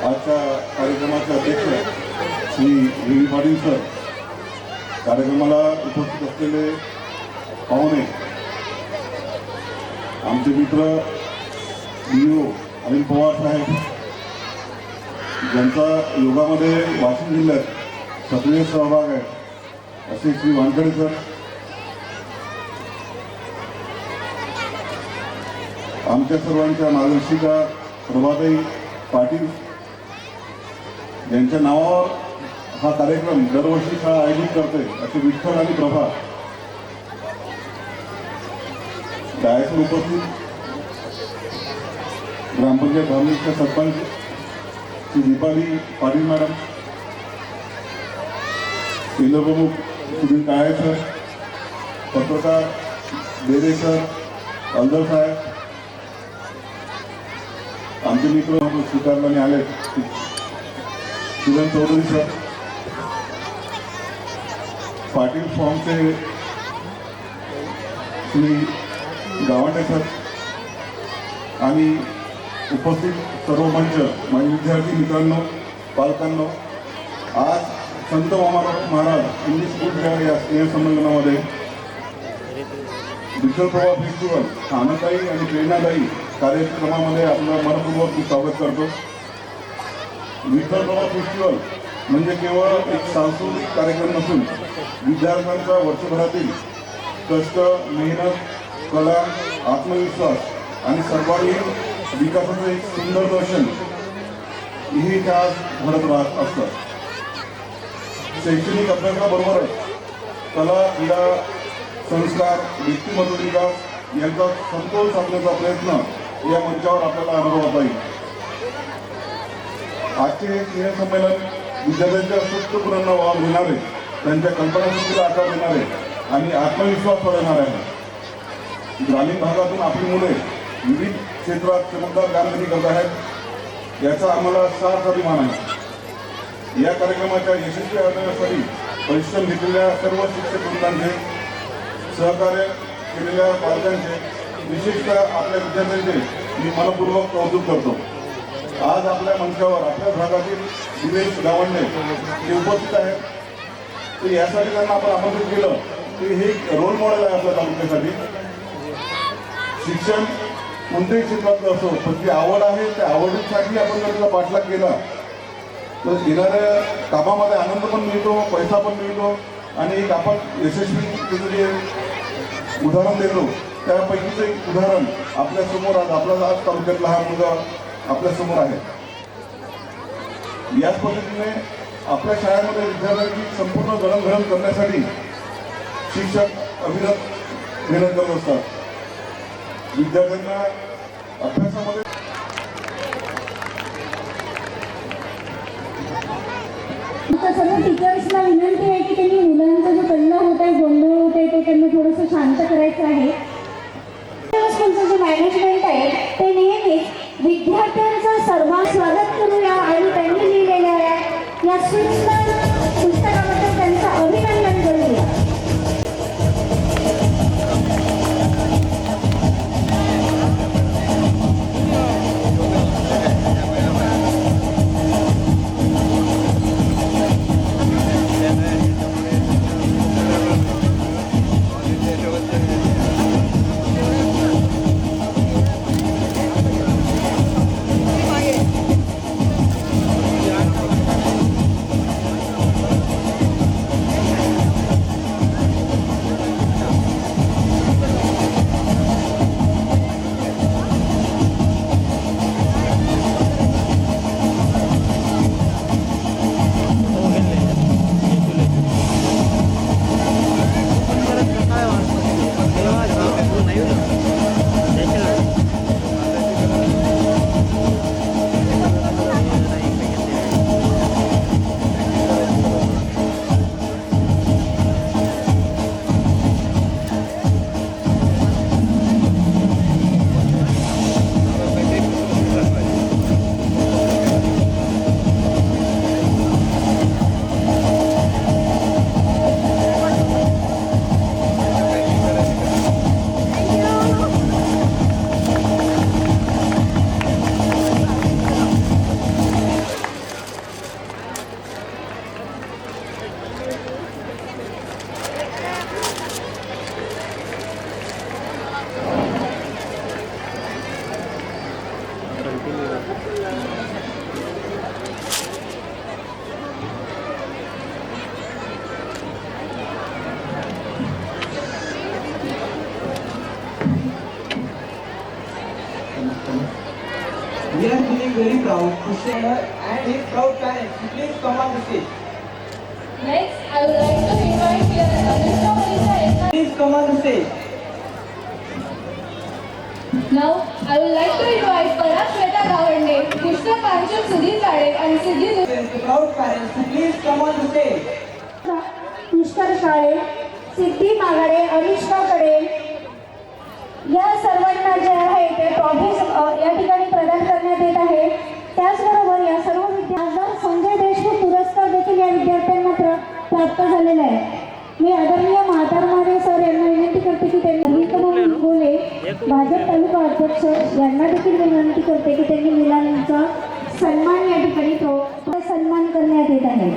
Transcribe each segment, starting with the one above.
आजच्या कार्यक्रमाचे अध्यक्ष श्री व्ही पाटील सर, कार्यक्रमाला उपस्थित असलेले पाहुणे, आमचे मित्र DO अनिल पवार साहेब, ज्यांचा योगामध्ये वाशिम जिल्ह्यात सक्रिय सहभाग आहे, असे श्री वानखडे सर, आमच्या सर्वांच्या मार्गदर्शिका प्रभाताई पाटील, ज्यांच्या नावावर हा कार्यक्रम दरवर्षी शाळा आयोजित करते, असे विठ्ठल आणि प्रभा, डायसवर उपस्थित ग्रामपंचायत धार्मिकच्या सरपंच श्री दीपाली पाटील मॅडम, केंद्रप्रमुख सुनील काळे सर, पत्रकार बेरे सर, अलदर साहेब, आमचे मित्र स्वीकारल्याने आले किरण चौधरी सर, पाटील फॉर्मचे श्री गावंडे सर आणि उपस्थित सर्व मंच, माझे विद्यार्थी मित्रांनो, पालकांनो, आज संत वामनराव महाराज इंग्लिश स्कूल या स्नेहसंमेलनामध्ये विठ्ठल प्रभा फेस्टिवल आनंददायी आणि प्रेरणादायी कार्यक्रमामध्ये आपलं मनपूर्वक स्वागत करतो. विठ्ठल प्रभा फेस्टिवल म्हणजे केवळ एक सांस्कृतिक कार्यक्रम नसून विद्यार्थ्यांचा वर्षभरातील कष्ट, मेहनत, कला, आत्मविश्वास आणि सर्वांगीण विकासाचं एक सुंदर दर्शन हे आज घडत राहत असतं. शैक्षणिक अभ्यासाबरोबरच कला, क्रीडा, संस्कार, व्यक्तिमत्व विकास यांचा समतोल साधण्याचा प्रयत्न या मंचावर आपल्याला अनुभवता येईल. आजचे हे स्नेहसंमेलन विद्यार्थ्यांच्या सुप्त गुणांना वाव देणारे, त्यांच्या कल्पनाशक्तीला आकार देणारे आणि आत्मविश्वास वाढवणारे आहे. ग्रामीण भागातून आपली मुले विविध क्षेत्रात चमकदार कामगिरी करत आहेत, याचा आम्हाला सार्थ अभिमान आहे. या कार्यक्रमाच्या यशस्वी आयोजनासाठी परिश्रम घेतलेल्या सर्व शिक्षक वृंदांचे, सहकार्य केलेल्या पालकांचे, विशेषतः आपल्या विद्यार्थ्यांचे मी मनपूर्वक कौतुक करतो. आज आपल्या मंचावर आपल्या भागातील दिनेश गावंडे जे उपस्थित आहेत, तर यासाठी त्यांना आपण आमंत्रित केलं की हे रोल मॉडेल आहे आपल्या तालुक्यासाठी. शिक्षण कोणत्याही क्षेत्रातलं असो, पण जी आवड आहे त्या आवडीसाठी आपण जर त्याचा पाठलाग केला तर येणाऱ्या कामामध्ये आनंद पण मिळतो, पैसा पण मिळतो आणि एक आपण यशस्वी त्याचं जे उदाहरण देतो त्यापैकीच एक उदाहरण आपल्यासमोर आज आपला आज तालुक्यातला हा मुलगा आपल्यासमोर आहे. याच पद्धतीने आपल्या शाळेमध्ये विद्यार्थ्यांची संपूर्ण जडणघडण करण्यासाठी शिक्षक अविरत मेहनत करत असतात. विद्यार्थ्यांना अभ्यासामध्ये सर्व टीचर्सना विनंती आहे की त्यांनी मुलांचा जो कल्ला होत आहे, गोंधळ होत आहे, ते त्यांना थोडंसं शांत करायचं आहे. स्कूलचं जे मॅनेजमेंट आहे ते नेहमीच विद्यार्थ्यांचं सर्वात स्वागत करूया आणि त्यांनी लिहिलेल्या या सुंदर पुस्तकाबद्दल त्यांचं अभिनंदन करूया. We are feeling very proud to say her and his proud parents. Please come on the stage. Next, I would like to invite here Anushka Malika. Please come on the stage. Now, I would like to invite Parag Shweta Gawande, Pushkar Panchal Sudhir Kade and Siddhi. The proud parents, please come on the stage. Pushkar काळे, सिद्धी मागाडे, अनुष्का कडे या सर्वांना जे आहे ते trophies या ठिकाणी प्रदान करण्यात येत आहे. त्याचबरोबर या सर्व खासदार संजय देशमुख पुरस्कार देखील या विद्यार्थ्यांना प्राप्त झालेला आहे. मी आदरणीय म्हातार माने सर यांना विनंती करते की त्यांनी बोले भाजप तालुका अध्यक्ष यांना देखील विनंती करते की त्यांनी मुलांचा सन्मान या ठिकाणी सन्मान करण्यात येत आहे.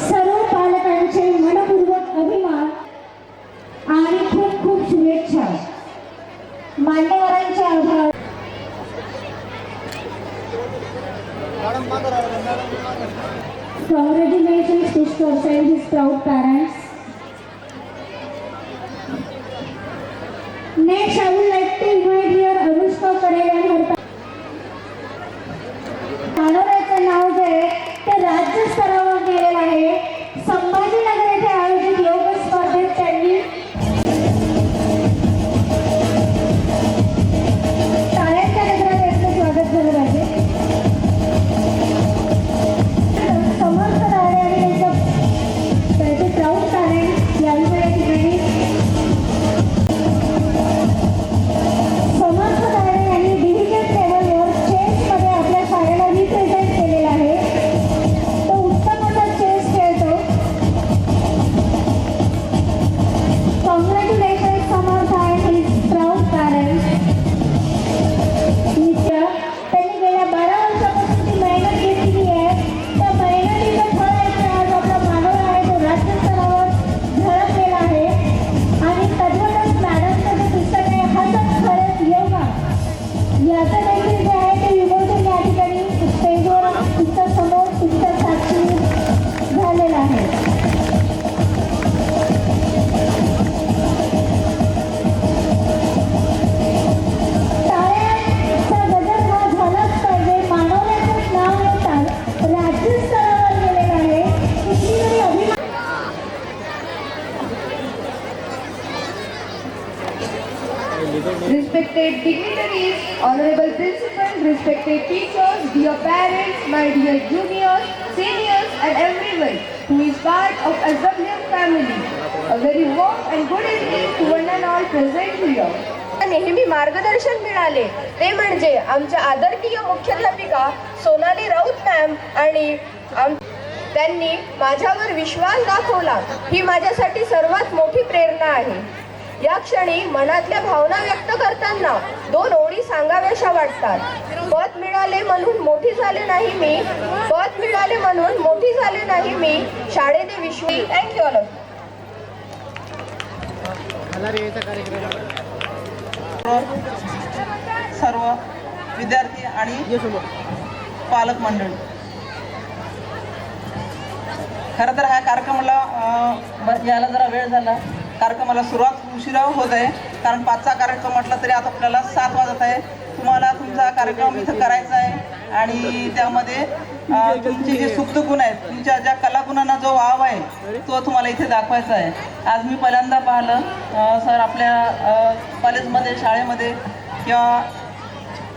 सर्व पालकांचे मनपूर्वक अभिमान आणि खूप खूप शुभेच्छा. मान्यवरांचे आभार. Congratulations Pushkar and his proud parents. Next, I would like to invite here Anushka Kade and her मानवराचं नाव जे आहे ते राज्य स्तरावर गेलेलं आहे. संभाजीनगर येथे आयोजित योग स्पर्धेत त्यांनी टाळ्यांच्या गजरात यांचं स्वागत झालं पाहिजे. समर्थ दाडे आणि त्याचे प्राऊड पॅरेंट यांच्या या ठिकाणी समर्थ दाडे यांनी डिव्हिजन लेवलवर चेसमध्ये आपल्या शाळेला रिप्रेझेंट केलेला आहे. तो उत्तम असा चेस खेळतो. Congratulation Samarth and his proud parents. त्यांनी गेल्या 12 वर्षापासून ती मेहनत घेतलेली आहे. त्या मेहनतीचं फळ आहे की आज आपला मानव आहे तो राज्यस्तरावर झळकलेला आहे. आणि तद्वतच मॅडमचं जे पुस्तक आहे हसत खरंच योगा याचं देखील जे आहे ते विमोचन या ठिकाणी स्टेजवर तुमच्या समोर तुमच्या साक्षी झालेलं आहे. टाळ्यांचा गजर हा झालाच पाहिजे. मानवण्याचं नाव येतात राज्यस्तरावर गेलेलं आहे. कुठली तरी अभिमान Respected dignitaries, honorable principal, respected teachers, dear parents, my dear juniors, seniors and everyone who is part of SWM family. A very warm and good evening to one and all present here. नेहमी मार्गदर्शन मिळाले ते म्हणजे आमच्या आदरणीय मुख्याध्यापिका Sonali Raut ma'am आणि त्यांनी माझ्यावर विश्वास दाखवला ही माझ्यासाठी सर्वात मोठी प्रेरणा आहे. या क्षणी मनातल्या भावना व्यक्त करताना 2 ओळी सांगाव्याशा वाटतात. पद मिळाले म्हणून मोठी झाले नाही मी, पद मिळाले म्हणून मोठी झाले नाही मी, शाळेने विश्व. Thank you all of. सर्व विद्यार्थी आणि पालक मंडळी, खरं तर ह्या कार्यक्रमाला यायला जरा वेळ झाला. कार्यक्रमाला सुरुवात उशिरा होत आहे कारण 5चा कार्यक्रम म्हटलं तरी आता आपल्याला 7 वाजत आहे. तुम्हाला तुमचा कार्यक्रम इथं करायचा आहे आणि त्यामध्ये तुमचे जे सुप्त गुण आहेत, तुमच्या ज्या कलागुणांना जो वाव आहे तो तुम्हाला इथे दाखवायचा आहे. आज मी पहिल्यांदा पाहिलं सर आपल्या कॉलेजमध्ये शाळेमध्ये किंवा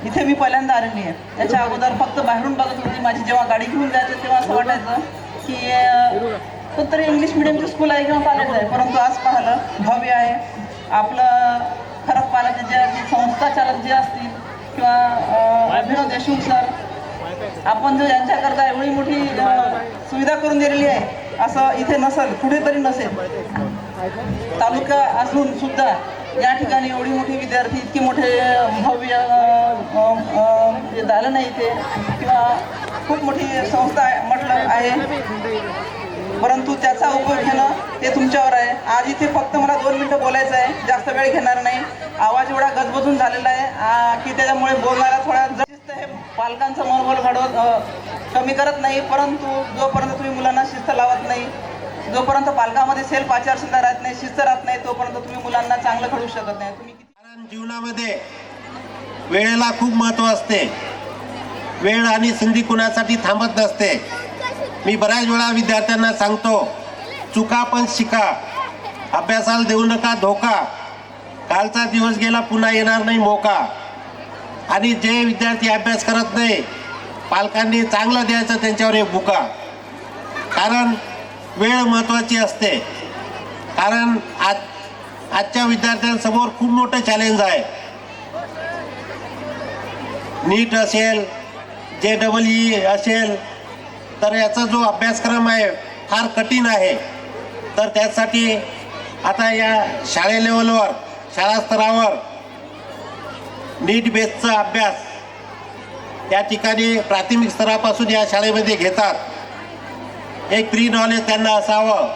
इथे मी पहिल्यांदा आलेली आहे. याच्या अगोदर फक्त बाहेरून बघत होती. माझी जेव्हा गाडी घेऊन जायचं तेव्हा असं वाटायचं की कोणतरी इंग्लिश मिडियमचं स्कूल आहे किंवा कॉलेज आहे, परंतु आज पाहिलं भव्य आहे. आपलं खरंच पालक जे संस्था चालक जे असतील किंवा अभिनव देशमुख सर, आपण जो यांच्याकरता एवढी मोठी सुविधा करून दिलेली आहे असं इथे नसेल, कुठेतरी नसेल. तालुका असून सुद्धा या ठिकाणी एवढी मोठी विद्यार्थी इतके मोठे भव्य झालं नाही इथे किंवा खूप मोठी संस्था म्हटलं आहे, परंतु त्याचा उपयोग घेणं ते तुमच्यावर आहे. आज इथे फक्त मला 2 मिनिटं बोलायचं आहे, जास्त वेळ घेणार नाही. आवाज एवढा गजबजून झालेला आहे की त्याच्यामुळे बोलणारा थोडा शिस्त हे पालकांचं मनोबल घडवत कमी करत नाही, परंतु जोपर्यंत तुम्ही मुलांना शिस्त लावत नाही जोपर्यंत पालकामध्ये सेल्फ आचारसंहिता राहत नाही, शिस्त राहत नाही, तोपर्यंत तुम्ही मुलांना चांगलं घडवू शकत नाही. तुम्ही कारण जीवनामध्ये वेळेला खूप महत्त्व असते. वेळ आणि संधी कुणासाठी थांबत नसते. मी बऱ्याच वेळा विद्यार्थ्यांना सांगतो, चुका पण शिका, अभ्यासाला देऊ नका धोका, कालचा दिवस गेला पुन्हा येणार नाही मोका. आणि जे विद्यार्थी अभ्यास करत नाही, पालकांनी चांगलं द्यायचं त्यांच्यावर एक बुका. कारण वेळ महत्त्वाची असते. कारण आजच्या विद्यार्थ्यांसमोर खूप मोठं चॅलेंज आहे. नीट असेल, JEE असेल, तर याचा जो अभ्यासक्रम आहे फार कठीण आहे. तर त्यासाठी आता या शाळे लेवलवर, शाळा स्तरावर नीट बेसचा अभ्यास या ठिकाणी प्राथमिक स्तरापासून या शाळेमध्ये घेतात. एक प्री नॉलेज त्यांना असावं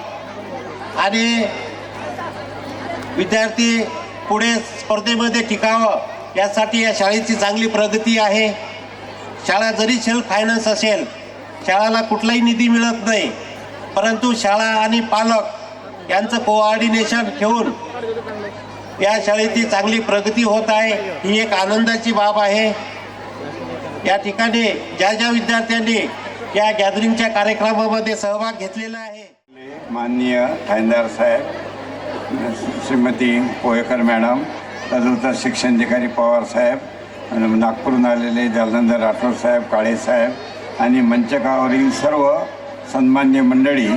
आणि विद्यार्थी पुढे स्पर्धेमध्ये टिकावं यासाठी या शाळेची चांगली प्रगती आहे. शाळा जरी सेल्फ फायनान्स असेल, शाळाला कुठलाही निधी मिळत नाही, परंतु शाळा आणि पालक यांचं कोऑर्डिनेशन ठेवून या शाळेची चांगली प्रगती होत आहे. ही एक आनंदाची बाब आहे. या ठिकाणी ज्या ज्या विद्यार्थ्यांनी या गॅदरिंगच्या कार्यक्रमामध्ये सहभाग घेतलेला आहे, माननीय ठाणेदार साहेब, श्रीमती पोहेकर मॅडम, तदनंतर शिक्षणाधिकारी पवार साहेब, नागपूरहून आलेले जालंधर राठोड साहेब, काळे साहेब आणि मंचकावरील सर्व सन्मान्य मंडळी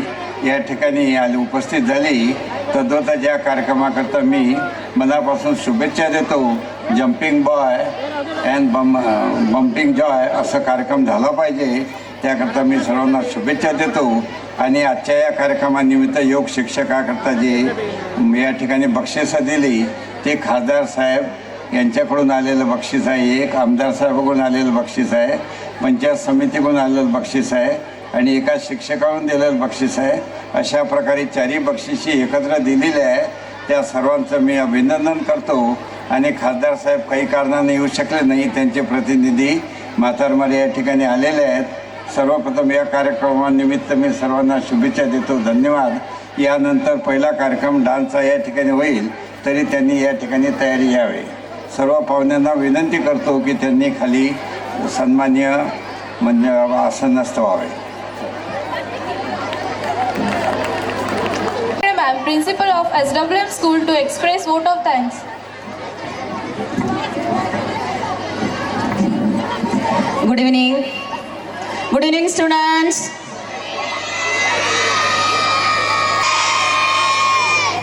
या ठिकाणी उपस्थित झाली. तद्वतः या कार्यक्रमाकरता मी मनापासून शुभेच्छा देतो. Jumping boy and bumping Joy असं कार्यक्रम झाला पाहिजे, त्याकरता मी सर्वांना शुभेच्छा देतो. आणि आजच्या या कार्यक्रमानिमित्त योग शिक्षकाकरता जे या ठिकाणी बक्षिसं दिली ते खासदार साहेब यांच्याकडून आलेलं बक्षीस आहे, एक आमदार साहेबाकडून आलेलं बक्षीस आहे, पंचायत समितीकडून आलेलं बक्षीस आहे आणि एका शिक्षकाकडून दिलेलं बक्षीस आहे. अशा प्रकारे चारही बक्षिसी एकत्र दिलेली आहे. त्या सर्वांचं मी अभिनंदन करतो. आणि खासदार साहेब काही कारणाने येऊ शकले नाही, त्यांचे प्रतिनिधी म्हातारमारे या ठिकाणी आलेले आहेत. सर्वप्रथम या कार्यक्रमानिमित्त मी सर्वांना शुभेच्छा देतो. धन्यवाद. यानंतर पहिला कार्यक्रम डान्सचा या ठिकाणी होईल, तरी त्यांनी या ठिकाणी तयारी यावी. सर्व पाहुण्यांना विनंती करतो की त्यांनी खाली सन्मान्य म्हणजे आसनस्थ व्हावे. Ma'am, Principal of SWM School to express vote of thanks. Good evening. Good evening, students.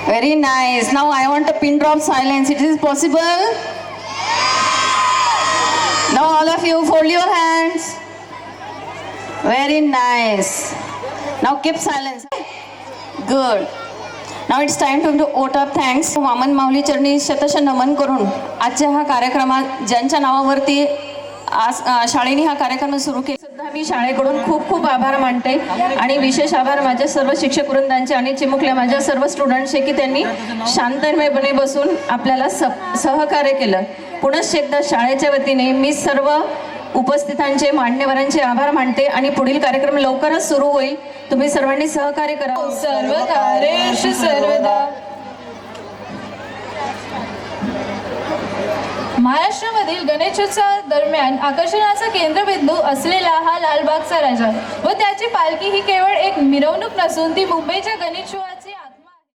Very nice. Now I want a pin drop silence. It is possible? Now all of you fold your hands. Very nice. Now keep silence. Good. Now it's time to do vote of thanks. Vaman माऊली चरणी शतश नमन करून आजच्या हा कार्यक्रमात ज्यांच्या नावावरती आज शाळेने हा कार्यक्रम सुरू केला, सुद्धा मी शाळेकडून खूप खूप आभार मानते. आणि विशेष आभार माझ्या सर्व शिक्षक वृंदांचे आणि चिमुकल्या माझ्या सर्व स्टुडंट्सचे की त्यांनी शांतमयपणे बसून आपल्याला सहकार्य केलं. पुनश्च एकदा शाळेच्या वतीने मी सर्व उपस्थितांचे मान्यवरांचे आभार मानते आणि पुढील कार्यक्रम लवकरच सुरू होईल. तुम्ही सर्वांनी सहकार्य करा. सर्व कार्येषु सर्वदा. महाराष्ट्रामधील गणेशोत्सव दरम्यान आकर्षणाचा केंद्रबिंदू असलेला हा लालबागचा राजा व त्याची पालखी ही केवळ एक मिरवणूक नसून ती मुंबईच्या गणेशोत्सव